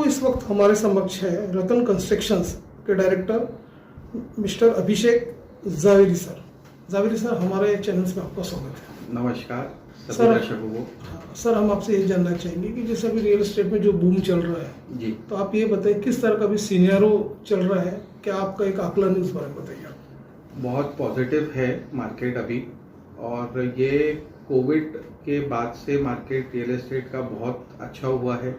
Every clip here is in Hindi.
इस वक्त हमारे समक्ष है रतन कंस्ट्रक्शंस के डायरेक्टर मिस्टर अभिषेक जावेरी सर। जावेरी सर, हमारे चैनल्स में आपका स्वागत है। नमस्कार सभी सर, दर्शकों को। सर, हम आपसे ये जानना चाहेंगे कि जैसे अभी रियल एस्टेट में जो बूम चल रहा है जी, तो आप ये बताइए किस तरह का भी सीनियरो चल रहा है, क्या आपका एक आकलन इस बारे में बताइए आप। बहुत पॉजिटिव है मार्केट अभी, और ये कोविड के बाद से मार्केट रियल एस्टेट का बहुत अच्छा हुआ है।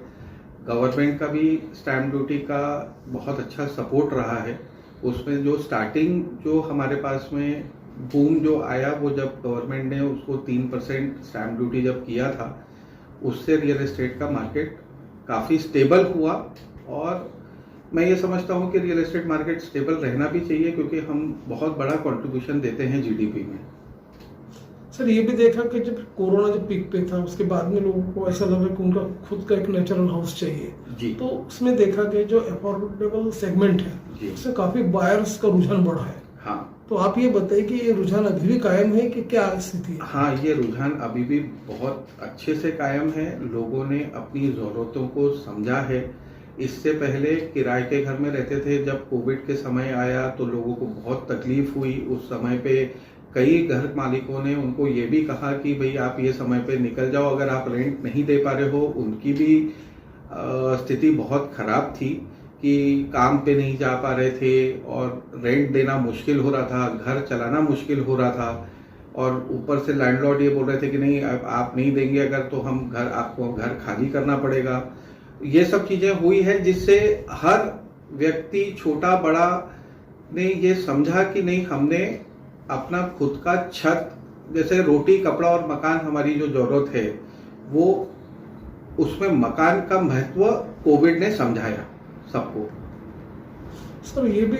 गवर्नमेंट का भी स्टैम्प ड्यूटी का बहुत अच्छा सपोर्ट रहा है। उसमें जो स्टार्टिंग जो हमारे पास में बूम जो आया, वो जब गवर्नमेंट ने उसको 3% स्टैम्प ड्यूटी जब किया था, उससे रियल एस्टेट का मार्केट काफ़ी स्टेबल हुआ। और मैं ये समझता हूँ कि रियल एस्टेट मार्केट स्टेबल रहना भी चाहिए, क्योंकि हम बहुत बड़ा कंट्रीब्यूशन देते हैं जीडीपी में। सर, ये भी देखा कि जब कोरोना जब पीक पे था, उसके बाद में लोगों को ऐसा लगा कि उनका खुद का एक नेचुरल हाउस चाहिए जी, तो उसमें देखा कि जो अफोर्डेबल सेगमेंट है जी, उससे काफी बायर्स का रुझान बढ़ा है। हाँ तो आप ये बताइए कि ये रुझान अभी भी कायम है कि क्या स्थिति है। हाँ, ये रुझान अभी भी बहुत अच्छे से कायम है। लोगों ने अपनी ज़रूरतों को समझा है। इससे पहले किराए के घर में रहते थे, जब कोविड के समय आया तो लोगों को बहुत तकलीफ हुई। उस समय पे कई घर मालिकों ने उनको ये भी कहा कि भाई आप ये समय पे निकल जाओ, अगर आप रेंट नहीं दे पा रहे हो। उनकी भी स्थिति बहुत खराब थी कि काम पे नहीं जा पा रहे थे और रेंट देना मुश्किल हो रहा था, घर चलाना मुश्किल हो रहा था। और ऊपर से लैंडलॉर्ड ये बोल रहे थे कि नहीं, आप नहीं देंगे अगर तो हम आपको घर खाली करना पड़ेगा। ये सब चीजें हुई है, जिससे हर व्यक्ति छोटा बड़ा ने ये समझा कि नहीं, हमने अपना खुद का छत, जैसे रोटी कपड़ा और मकान हमारी जो जरूरत है, वो उसमें मकान का महत्व कोविड ने समझाया सबको। सर, ये भी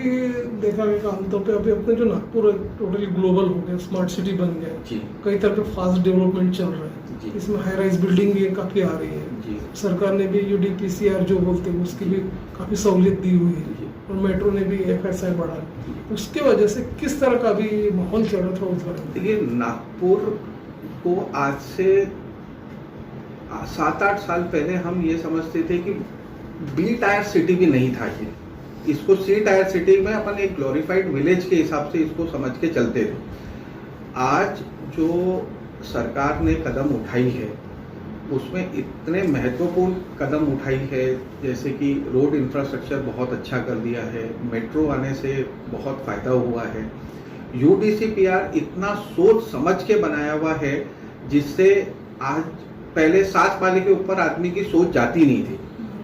देखा गया कि आमतौर पे अभी अपने जो नागपुर टोटली ग्लोबल हो गया, स्मार्ट सिटी बन गया जी, कई तरह के फास्ट डेवलपमेंट चल रहे जी। हैं। इसमें हाई राइज बिल्डिंग भी काफी आ रही है जी, सरकार ने भी यूडीपीसीआर जो बोलते हैं उसकी भी काफी सहूलियत दी हुई है, जी। और मेट्रो ने भी FSI बढ़ा है। उसके वजह से किस तरह का भी माहौल चल रहा था उस बारे में। देखिए, नागपुर को आज से 7-8 साल पहले हम ये समझते थे कि बी टायर सिटी भी नहीं था ये। इसको सी टायर सिटी में अपन एक ग्लोरीफाइड विलेज के हिसाब से इसको समझ के चलते थे। आज जो सरकार ने कदम उठाई है, उसमें इतने महत्वपूर्ण कदम उठाई है, जैसे कि रोड इंफ्रास्ट्रक्चर बहुत अच्छा कर दिया है, मेट्रो आने से बहुत फायदा हुआ है, UDCPR इतना सोच समझ के बनाया हुआ है, जिससे आज पहले 7 माले के ऊपर आदमी की सोच जाती नहीं थी।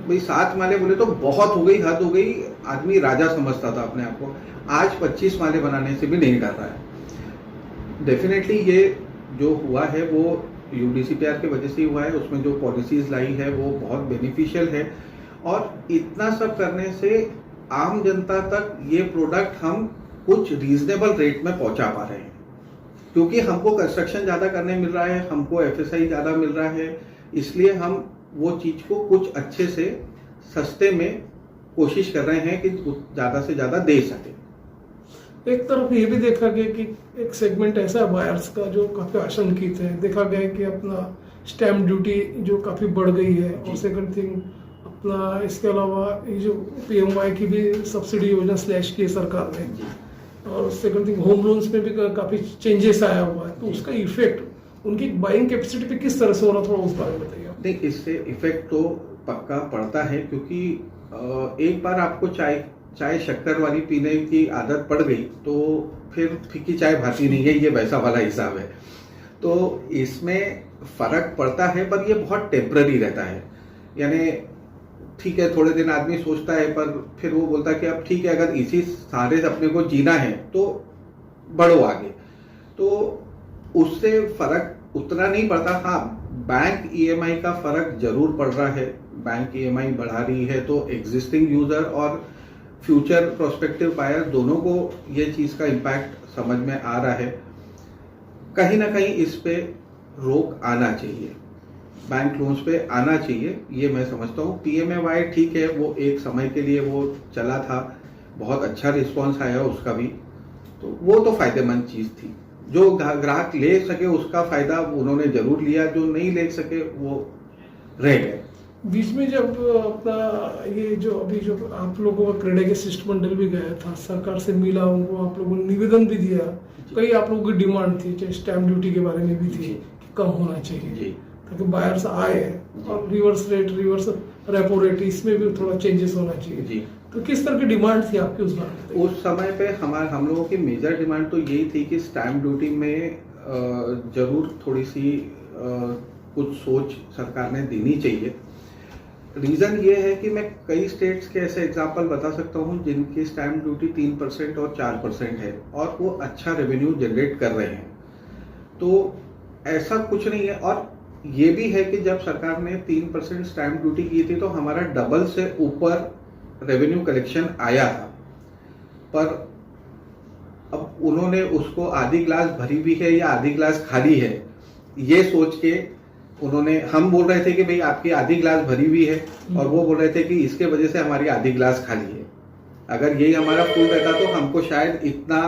भाई 7 माले बोले तो बहुत हो गई, हद हो गई, आदमी राजा समझता था अपने आप को। आज 25 माले बनाने से भी नहीं डर रहा है। डेफिनेटली ये जो हुआ है वो UDCPR की वजह से हुआ है। उसमें जो पॉलिसीज लाई है वो बहुत बेनिफिशियल है, और इतना सब करने से आम जनता तक ये प्रोडक्ट हम कुछ रीजनेबल रेट में पहुंचा पा रहे हैं, क्योंकि हमको कंस्ट्रक्शन ज़्यादा करने मिल रहा है, हमको FSI ज़्यादा मिल रहा है। इसलिए हम वो चीज़ को कुछ अच्छे से सस्ते में कोशिश कर रहे हैं कि ज़्यादा से ज़्यादा दे सके। एक तरफ ये भी देखा गया कि एक सेगमेंट ऐसा है बायर्स का जो काफी आशंकित है। देखा गया है कि अपना स्टैम्प ड्यूटी जो काफी बढ़ गई है, और सेकंड थिंग अपना इसके अलावा ये जो PMY की भी सब्सिडी योजना स्लैश की है सरकार ने, और सेकंड थिंग होम लोन्स में भी काफी चेंजेस आया हुआ है। तो उसका इफेक्ट उनकी बाइंग कैपेसिटी पे किस तरह से हो रहा है, थोड़ा उस बारे में बताइए। नहीं, इससे इफेक्ट तो पक्का पड़ता है, क्योंकि एक बार आपको चाय शक्कर वाली पीने की आदत पड़ गई तो फिर फीकी चाय भाती नहीं है, ये वैसा वाला हिसाब है। तो इसमें फर्क पड़ता है, पर ये बहुत टेम्पररी रहता है। यानी ठीक है, थोड़े दिन आदमी सोचता है, पर फिर वो बोलता है कि अब ठीक है, अगर इसी सहारे से अपने को जीना है तो बढ़ो आगे। तो उससे फर्क उतना नहीं पड़ता। हाँ, बैंक EMI का फर्क जरूर पड़ रहा है। बैंक EMI बढ़ा रही है तो एग्जिस्टिंग यूजर और फ्यूचर प्रोस्पेक्टिव बायर दोनों को ये चीज़ का इम्पैक्ट समझ में आ रहा है। कहीं ना कहीं इस पे रोक आना चाहिए, बैंक लोन्स पे आना चाहिए, ये मैं समझता हूँ। PMAY ठीक है, वो एक समय के लिए वो चला था, बहुत अच्छा रिस्पॉन्स आया उसका भी, तो वो तो फायदेमंद चीज़ थी। जो ग्राहक ले सके उसका फायदा उन्होंने जरूर लिया, जो नहीं ले सके वो रह गए। बीच में जब अपना ये जो अभी जो आप लोगों का क्रेडिट के शिष्टमंडल भी गया था, सरकार से मिला, उनको आप लोगों ने निवेदन भी दिया, कई आप लोगों की डिमांड थी, चाहे स्टैम्प ड्यूटी के बारे में भी थी कि कम होना चाहिए ताकि बायर्स आए, और reverse rate, reverse repo rate, इसमें भी थोड़ा चेंजेस होना चाहिए। तो किस तरह की डिमांड थी आपकी उस बार? उस समय पे हम लोगों की मेजर डिमांड तो यही थी कि स्टैम्प ड्यूटी में जरूर थोड़ी सी कुछ सोच सरकार ने देनी चाहिए। रीज़न ये है कि मैं कई स्टेट्स के ऐसे एग्जांपल बता सकता हूँ जिनकी स्टैम्प ड्यूटी 3% और 4% है और वो अच्छा रेवेन्यू जनरेट कर रहे हैं। तो ऐसा कुछ नहीं है। और ये भी है कि जब सरकार ने 3% स्टैम्प ड्यूटी की थी तो हमारा डबल से ऊपर रेवेन्यू कलेक्शन आया था, पर अब उन्होंने उसको आधी ग्लास भरी हुई है या आधी ग्लास खाली है ये सोच के उन्होंने, हम बोल रहे थे कि भाई आपकी आधी ग्लास भरी हुई है और वो बोल रहे थे कि इसके वजह से हमारी आधी ग्लास खाली है। अगर यही हमारा फुल रहता तो हमको शायद इतना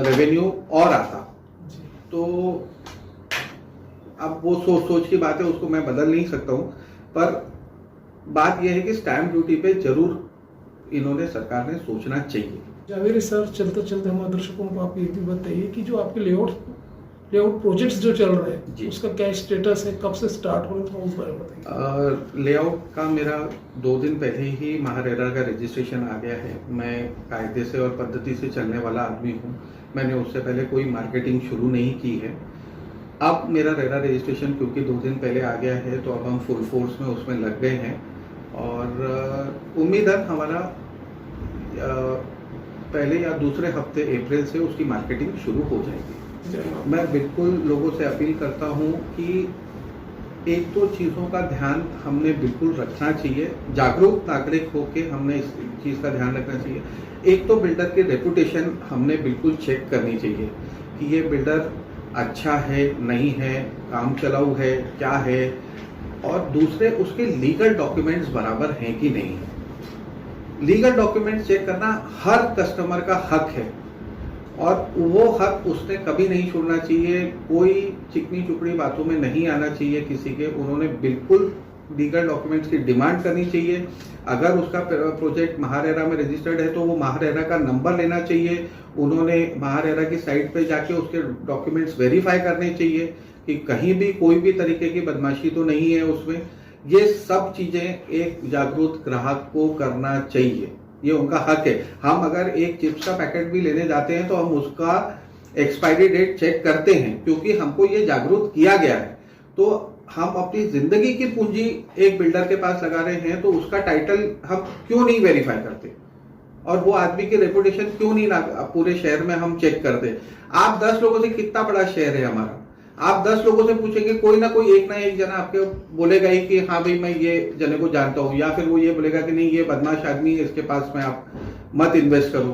रेवेन्यू और आता। तो अब वो सोच की बात है, उसको मैं बदल नहीं सकता हूँ, पर बात यह है कि स्टैम्प ड्यूटी पे जरूर इन्होंने, सरकार ने सोचना चाहिए। जावेरी सर, चलते चलते हमारे दर्शकों को आप ये भी बताइए कि जो आपके लेआउट प्रोजेक्ट्स जो चल रहे हैं उसका क्या स्टेटस है, कब से स्टार्ट हो रहा है, उस बारे में बताइए। लेआउट का मेरा 2 दिन पहले ही महारेरा का रजिस्ट्रेशन आ गया है। मैं कायदे से और पद्धति से चलने वाला आदमी हूँ। मैंने उससे पहले कोई मार्केटिंग शुरू नहीं की है। अब मेरा रेरा रजिस्ट्रेशन क्योंकि 2 दिन पहले आ गया है तो अब हम फुल फोर्स में उसमें लग गए हैं और उम्मीद है हमारा पहले या दूसरे हफ्ते अप्रैल से उसकी मार्केटिंग शुरू हो जाएगी। मैं बिल्कुल लोगों से अपील करता हूं कि एक दो चीज़ों का ध्यान हमने बिल्कुल रखना चाहिए। जागरूक नागरिक होके हमने इस चीज़ का ध्यान रखना चाहिए। एक तो बिल्डर की रेपुटेशन हमने बिल्कुल चेक करनी चाहिए कि ये बिल्डर अच्छा है, नहीं है, काम चलाऊ है, क्या है, और दूसरे उसके लीगल डॉक्यूमेंट्स बराबर हैं कि नहीं है। लीगल डॉक्यूमेंट्स चेक करना हर कस्टमर का हक है और वो हक उसने कभी नहीं छोड़ना चाहिए। कोई चिकनी चुपड़ी बातों में नहीं आना चाहिए किसी के। उन्होंने बिल्कुल लीगल डॉक्यूमेंट्स की डिमांड करनी चाहिए। अगर उसका प्रोजेक्ट महारेरा में रजिस्टर्ड है तो वो महारेरा का नंबर लेना चाहिए। उन्होंने महारेरा की साइट पे जाके उसके डॉक्यूमेंट्स वेरीफाई करने चाहिए कि कहीं भी कोई भी तरीके की बदमाशी तो नहीं है उसमें। ये सब चीजें एक जागरूक ग्राहक को करना चाहिए, ये उनका हक है। हम अगर एक चिप्स का पैकेट भी लेने जाते हैं तो हम उसका एक्सपायरी डेट चेक करते हैं क्योंकि हमको ये जागरूक किया गया है। तो हम अपनी जिंदगी की पूंजी एक बिल्डर के पास लगा रहे हैं तो उसका टाइटल हम क्यों नहीं वेरीफाई करते और वो आदमी की रेपुटेशन क्यों नहीं पूरे शहर में हम चेक करते। आप 10 लोगों से, कितना बड़ा शहर है हमारा, आप 10 लोगों से पूछेंगे, कोई ना एक जना आपके बोलेगा ही कि हाँ भाई मैं ये जने को जानता हूँ, या फिर वो ये बोलेगा कि नहीं ये बदमाश आदमी है, इसके पास में आप मत इन्वेस्ट करो,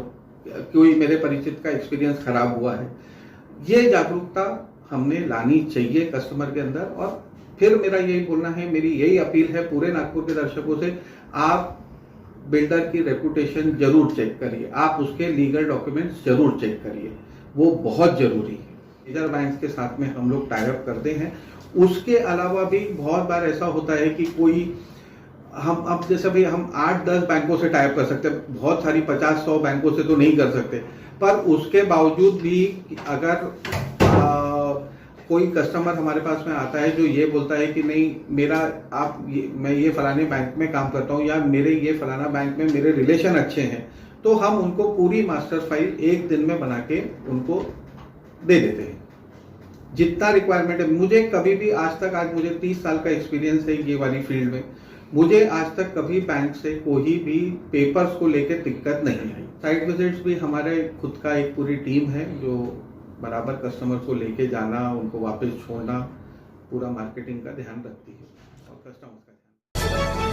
कोई मेरे परिचित का एक्सपीरियंस खराब हुआ है। ये जागरूकता हमने लानी चाहिए कस्टमर के अंदर। और फिर मेरा यही बोलना है, मेरी यही अपील है पूरे नागपुर के दर्शकों से, आप बिल्डर की रेपुटेशन जरूर चेक करिए, आप उसके लीगल डॉक्यूमेंट्स जरूर चेक करिए, वो बहुत जरूरी है। मेजर बैंक के साथ में हम लोग टाई अप करते हैं। उसके अलावा भी बहुत बार ऐसा होता है कि कोई हम अब जैसे भी हम 8-10 बैंकों से टाई अप कर सकते हैं, बहुत सारी 50-100 बैंकों से तो नहीं कर सकते, पर उसके बावजूद भी अगर कोई कस्टमर हमारे पास में आता है जो ये बोलता है कि नहीं मेरा मैं ये फलाने बैंक में काम करता हूँ या मेरे ये फलाना बैंक में मेरे रिलेशन अच्छे हैं, तो हम उनको पूरी मास्टर फाइल 1 दिन में बना के उनको दे देते हैं जितना रिक्वायरमेंट है। मुझे कभी भी आज तक, आज मुझे 30 साल का एक्सपीरियंस है ये वाली फील्ड में, मुझे आज तक कभी बैंक से कोई भी पेपर्स को लेकर दिक्कत नहीं आई। साइट विजिट्स भी हमारे खुद का एक पूरी टीम है जो बराबर कस्टमर को लेके जाना, उनको वापस छोड़ना, पूरा मार्केटिंग का ध्यान रखती है और कस्टमर का ध्यान।